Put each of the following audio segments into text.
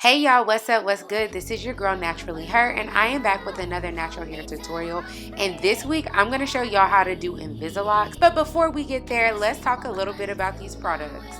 Hey y'all, what's up, what's good? This is your girl Naturally Her, and I am back with another natural hair tutorial. And this week I'm going to show y'all how to do invisi-locs. But before we get there, let's talk a little bit about these products.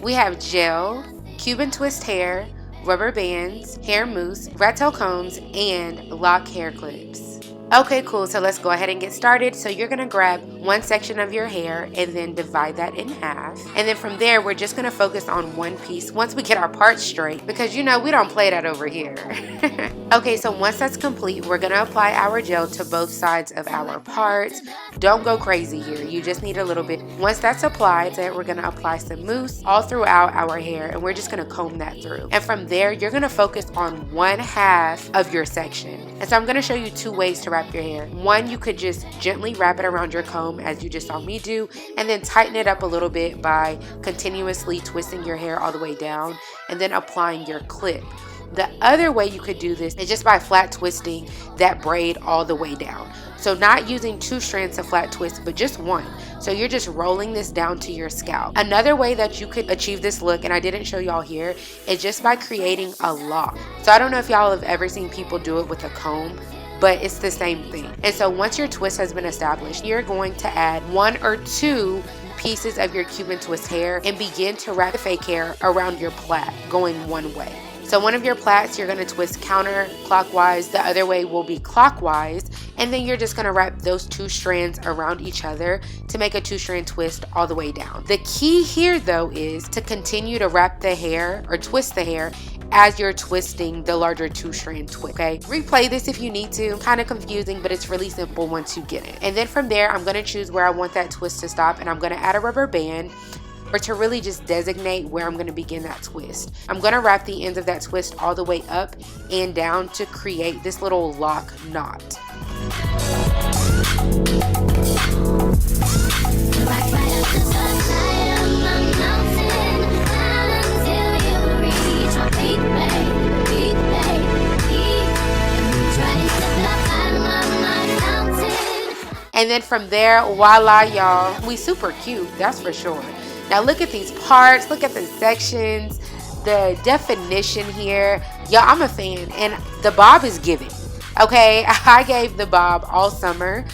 We have gel, Cuban twist hair, rubber bands, hair mousse, rat tail combs, and lock hair clips. Okay, cool, so let's go ahead and get started. So you're gonna grab one section of your hair and then divide that in half. And then from there, we're just gonna focus on one piece once we get our parts straight, because you know, we don't play that over here. Okay, so once that's complete, we're gonna apply our gel to both sides of our parts. Don't go crazy here, you just need a little bit. Once that's applied, we're gonna apply some mousse all throughout our hair, and we're just gonna comb that through. And from there, you're gonna focus on one half of your section. And so I'm gonna show you two ways to wrap your hair. One, you could just gently wrap it around your comb as you just saw me do, and then tighten it up a little bit by continuously twisting your hair all the way down and then applying your clip. The other way you could do this is just by flat twisting that braid all the way down. So not using two strands of flat twist, but just one. So you're just rolling this down to your scalp. Another way that you could achieve this look, and I didn't show y'all here, is just by creating a lock. So I don't know if y'all have ever seen people do it with a comb, but it's the same thing. And so once your twist has been established, you're going to add one or two pieces of your Cuban twist hair and begin to wrap the fake hair around your plait, going one way. So one of your plaits you're going to twist counterclockwise, the other way will be clockwise, and then you're just going to wrap those two strands around each other to make a two-strand twist all the way down. The key here though is to continue to wrap the hair or twist the hair as you're twisting the larger two-strand twist, okay? Replay this if you need to. Kind of confusing, but it's really simple once you get it. And then from there, I'm going to choose where I want that twist to stop, and I'm going to add a rubber band, or to really just designate where I'm going to begin that twist. I'm going to wrap the ends of that twist all the way up and down to create this little lock knot. And then from there, voila y'all, we super cute, that's for sure. Now look at these parts, look at the sections, the definition here. Y'all, I'm a fan, and the bob is giving. Okay, I gave the bob all summer.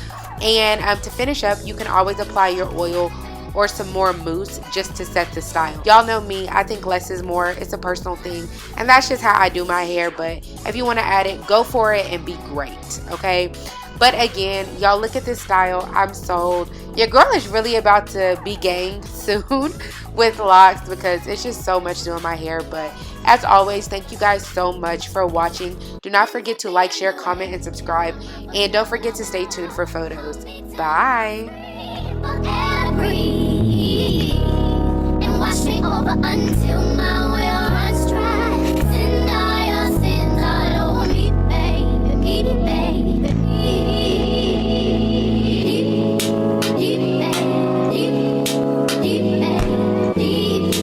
And to finish up, you can always apply your oil or some more mousse just to set the style. Y'all know me, I think less is more. It's a personal thing, and that's just how I do my hair. But if you want to add it, go for it and be great, okay? But again, y'all, look at this style. I'm sold. Your girl is really about to be ganged soon with locks because it's just so much doing my hair. But as always, thank you guys so much for watching. Do not forget to like, share, comment, and subscribe. And don't forget to stay tuned for photos. Bye. And watch me over until